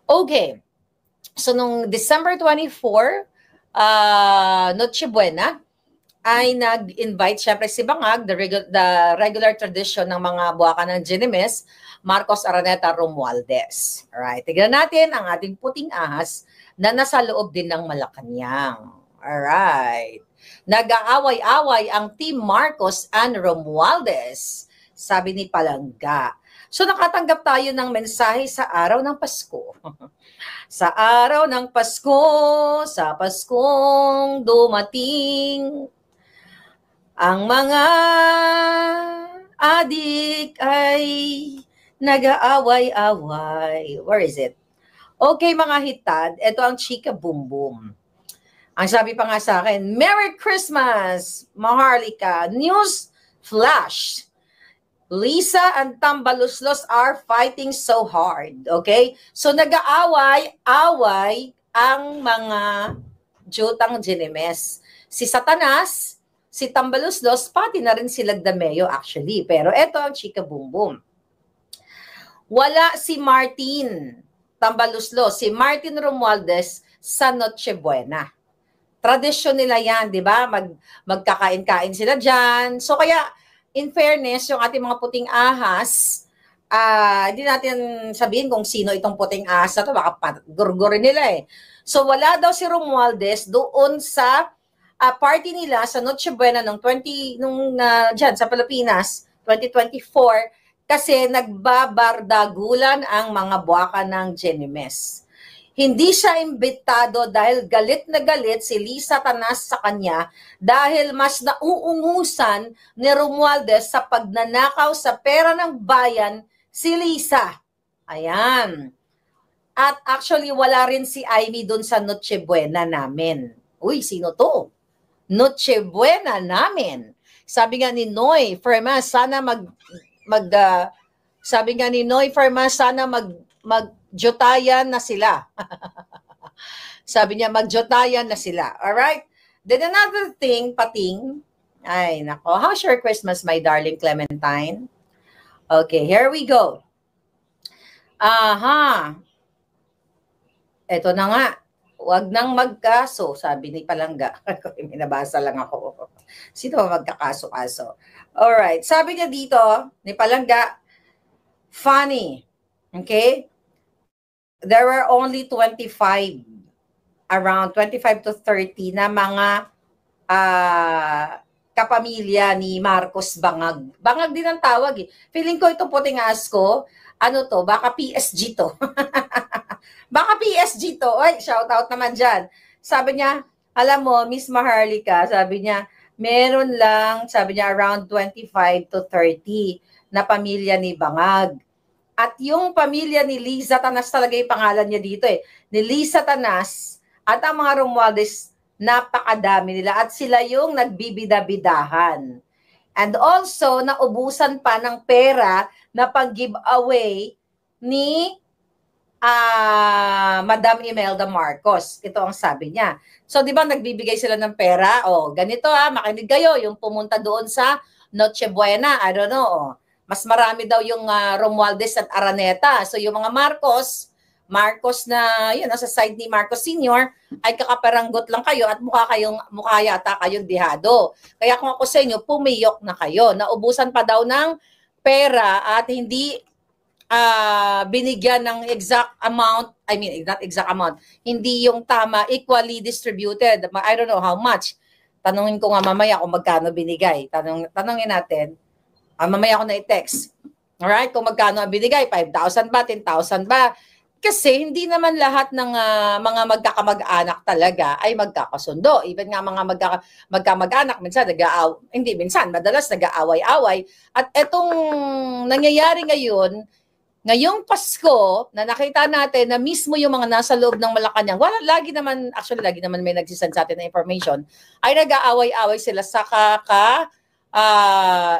Okay. So, nung December 24, Noche Buena, ay nag-invite syempre si Bangag, the regular tradition ng mga buwaka ng Ginemes, Marcos Araneta Romualdez. Alright, tignan natin ang ating puting ahas na nasa loob din ng Malacanang. Alright. Nag-aaway-away ang Team Marcos and Romualdez, sabi ni Palangga. So nakatanggap tayo ng mensahe sa araw ng Pasko. Sa araw ng Pasko, sa Paskong dumating, ang mga adik ay nag-aaway-away. Where is it? Okay mga hitad, ito ang Chika Boom Boom. Ang sabi pa nga sa akin, Merry Christmas, Maharlika. News flash. Lisa and Tambaluslos are fighting so hard. Okay? So nag-aaway-away ang mga jutang Ginemes. Si Satanas, si Tambaluslos, pati na rin si Lagdameo actually. Pero eto ang Chika Boom Boom. Wala si Martin Tambaluslos, si Martin Romualdez sa Noche Buena. Tradisyon nila yan, di ba? Magkakain-kain sila dyan. So kaya, in fairness, yung ating mga puting ahas, hindi natin sabihin kung sino itong puting ahas na to, baka gurgurin nila eh. So wala daw si Romualdez doon sa party nila sa Noche Buena dyan sa Pilipinas, 2024, kasi nagbabardagulan ang mga buwaka ng Ginemes. Hindi siya imbitado dahil galit na galit si Lisa Tanas sa kanya dahil mas nauungusan ni Romualdez sa pagnanakaw sa pera ng bayan si Lisa. Ayan. At actually wala rin si Amy doon sa Noche Buena namin. Uy, sino to? Noche Buena namin. Sabi nga ni Noy Ferma, sana sabi nga ni Noy Ferma, sana magjotayan na sila. Sabi niya, magjotayan na sila. Alright? Then another thing, pating. Ay, nako. How's your Christmas, my darling Clementine? Okay, here we go. Aha. Eto na nga. Huwag nang magkaso, sabi ni Palangga. Minabasa lang ako. Sino ba magkakaso-kaso? Alright. Sabi niya dito, ni Palangga, funny. Okay? There were only 25, around 25 to 30 na mga kapamilya ni Marcos Bangag. Bangag din ang tawag eh. Feeling ko itong puting ahas ko, ano to, baka PSG to. Baka PSG to. Oy, shout out naman dyan. Sabi niya, alam mo, Miss Maharlika, sabi niya, meron lang, sabi niya, around 25 to 30 na pamilya ni Bangag. At yung pamilya ni Liza Tanas talaga yung pangalan niya dito eh. Ni Liza Tanas at ang mga Romualdez, napakadami nila. At sila yung nagbibida-bidahan. And also, naubusan pa ng pera na pag-giveaway ni Madam Imelda Marcos. Ito ang sabi niya. So, di ba nagbibigay sila ng pera? O, ganito makinig kayo, yung pumunta doon sa Noche Buena, I don't know, mas marami daw yung Romualdez at Araneta. So yung mga Marcos na yun, sa side ni Marcos Sr. ay kakaparanggot lang kayo at mukha yata kayong dihado. Kaya kung ako sa inyo, pumiyok na kayo. Naubusan pa daw ng pera at hindi binigyan ng exact amount, I mean, not exact amount, hindi yung tama, equally distributed. I don't know how much. Tanungin ko nga mamaya kung magkano binigay. Tanungin natin. Mamaya ako na i-text. Alright? Kung magkano ang binigay, 5,000 ba, 10,000 ba? Kasi hindi naman lahat ng mga magkakamag-anak talaga ay magkakasundo. Even nga mga magkamag-anak, madalas nag-aaway-away. At etong nangyayari ngayon, ngayong Pasko, na nakita natin na mismo yung mga nasa loob ng Malacanang, lagi naman may nagsisend sa atin na information, ay nag-aaway-away sila sa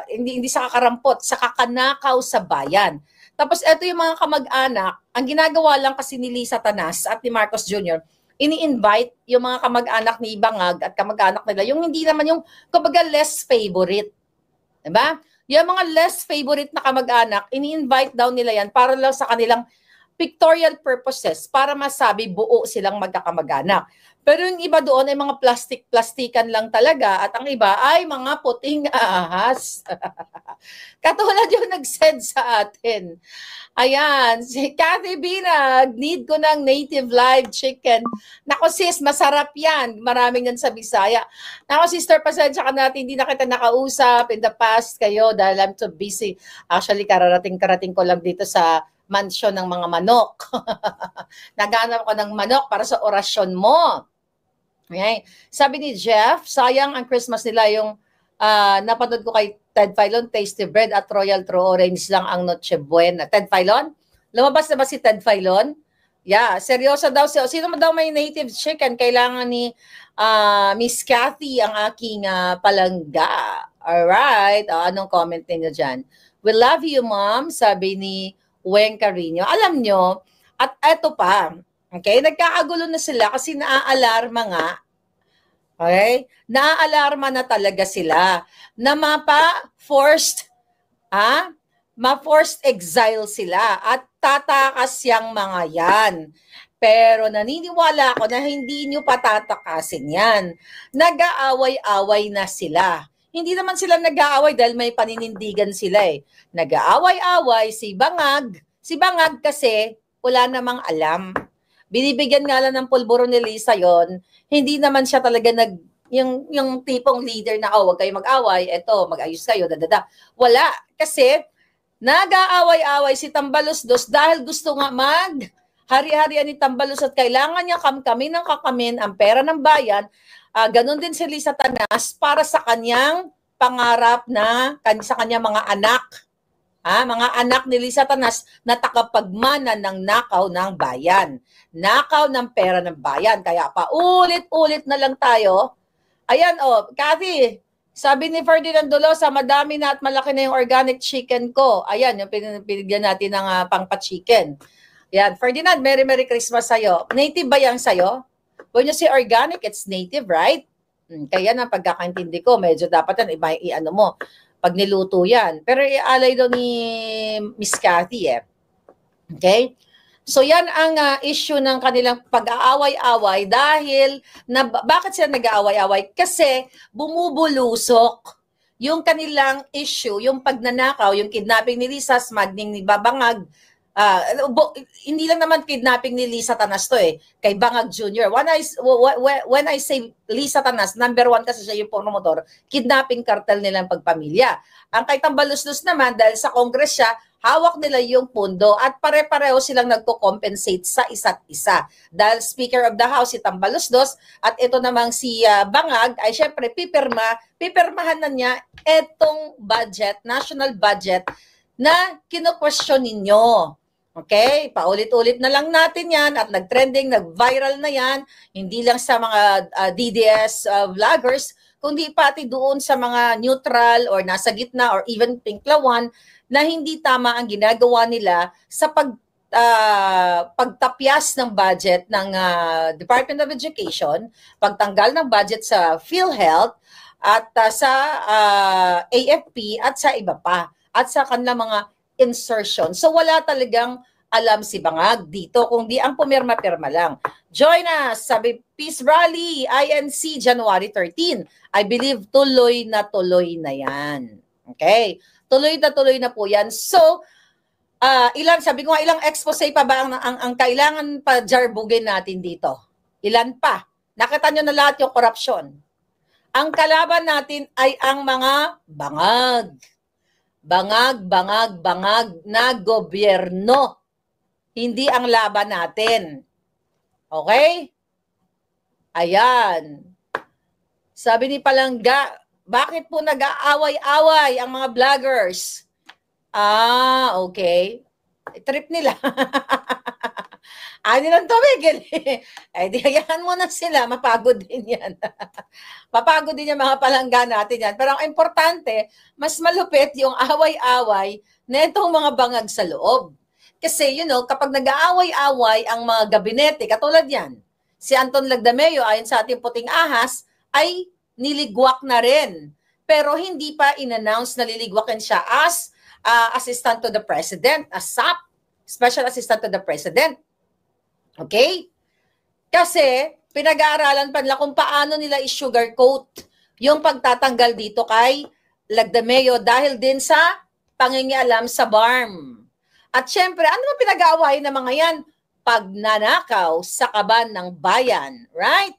hindi sa kakarampot, sa kakanakaw sa bayan. Tapos eto yung mga kamag-anak, ang ginagawa lang kasi ni Lisa Tanas at ni Marcos Jr., ini-invite yung mga kamag-anak ni Bangag at kamag-anak nila, yung hindi naman yung, kumbaga, less favorite. Diba? Yung mga less favorite na kamag-anak, ini-invite daw nila yan para lang sa kanilang pictorial purposes para masabi buo silang magkakamag-anak. Pero yung iba doon ay mga plastic-plastikan lang talaga at ang iba ay mga puting ahas. Katulad yung nag-send sa atin. Ayan, si Cathy Binag, need ko ng native live chicken. Nako sis, masarap yan. Maraming yan sa Bisaya. Nako sister, pasensya ka natin, hindi na kita nakausap in the past kayo dahil I'm too busy. Actually, karating ko lang dito sa mansyon ng mga manok. Naghanap ko ng manok para sa orasyon mo. Okay. Sabi ni Jeff, sayang ang Christmas nila yung napanood ko kay Ted Filon, Tasty Bread at Royal True Orange lang ang Noche Buena. Ted Filon? Lumabas na ba si Ted Filon? Yeah, seryoso daw. Sino mo daw may native chicken? Kailangan ni Miss Cathy ang aking palangga. Alright. Anong comment niyo dyan? We love you, Mom, sabi ni Weng Carino. Alam nyo, at eto pa, okay, nagkakagulo na sila kasi naaalarma nga. Okay? Naaalarma na talaga sila na ma-forced exile sila at tatakas yang mga yan. Pero naniniwala ako na hindi nyo patatakasin yan. Nag-aaway-away na sila. Hindi naman sila nag-aaway dahil may paninindigan sila eh. Nag-aaway-away si Bangag. Si Bangag kasi wala namang alam. Binibigyan nga lang ng pulburo ni Lisa yon. Hindi naman siya talaga yung tipong leader na, wag kayo mag-away, eto, mag-ayos kayo, dadada. Wala. Kasi nag-aaway-away si Tambalosdos dahil gusto nga hari-harian ni Tambalos at kailangan niya kamkamin ng kakamin ang pera ng bayan. Ganon din si Lisa Tanas para sa kanyang pangarap na sa kanyang mga anak. Mga anak ni Lisa Tanas na takapagmana ng nakaw ng bayan. Nakaw ng pera ng bayan. Kaya paulit-ulit na lang tayo. Ayan, Cathy, sabi ni Ferdinand Dolosa, madami na at malaki na yung organic chicken ko. Ayan, yung pinigyan natin ng pangpa-chicken. Ayan, Ferdinand, Merry Christmas sa'yo. Native ba yan sa'yo? When you say organic, it's native, right? Kaya na pagkakaintindi ko, medyo dapat yan, i-ano mo, pag niluto yan. Pero ialay daw ni Miss Cathy eh. Okay? So yan ang issue ng kanilang pag-aaway-away dahil bakit sila nag-aaway-away? Kasi bumubulusok yung kanilang issue, yung pagnanakaw, yung kidnapping ni Lisa, smuggling ni Babangag. Hindi lang naman kidnapping ni Lisa Tanas to eh, kay Bangag Jr. When I say Lisa Tanas, number one kasi siya yung promotor, kidnapping cartel nilang pagpamilya. Ang kay Tambaloslos naman, dahil sa Congress siya, hawak nila yung pundo at pare-pareho silang nagko-compensate sa isa't isa. Dahil Speaker of the House si Tambaloslos at ito namang si Bangag ay syempre pipirmahan na niya itong budget, national budget na kino-question ninyo. Okay? Paulit-ulit na lang natin yan at nag-trending, nag-viral na yan, hindi lang sa mga DDS vloggers, kundi pati doon sa mga neutral or nasa gitna or even pinklawan na hindi tama ang ginagawa nila sa pagtapyas ng budget ng Department of Education, pagtanggal ng budget sa PhilHealth at sa AFP at sa iba pa at sa kanilang mga insertion. So wala talagang alam si Bangag dito, kundi ang pumirma-pirma lang. Join us, sabi Peace Rally, INC, January 13. I believe tuloy na yan. Okay? Tuloy na po yan. So, sabi ko nga, ilang expose pa ba ang kailangan pa jarbugin natin dito? Ilan pa? Nakita nyo na lahat yung korupsyon. Ang kalaban natin ay ang mga bangag. Bangag na gobyerno. Hindi ang laban natin. Okay? Ayan. Sabi ni Palangga, bakit po nag-aaway-away ang mga vloggers? Okay. Trip nila. Nilang tumigil. Di hayaan mo na sila. Mapagod din yan. Mapagod din yung mga palangga natin yan. Pero ang importante, mas malupit yung away-away na itong mga bangag sa loob. Kasi, kapag nag-aaway-away ang mga gabinete, katulad yan, si Anton Lagdameo, ayon sa ating puting ahas, ay niligwak na rin. Pero hindi pa in-announce na liligwakin siya as Assistant to the President, as SAP. Special Assistant to the President. Okay? Kasi, pinag-aaralan pa nila kung paano nila i-sugarcoat yung pagtatanggal dito kay Lagdameo dahil din sa pangingialam sa BARM. At syempre, ano ba pinag-aawayan ng mga yan? Pagnanakaw sa kaban ng bayan, right?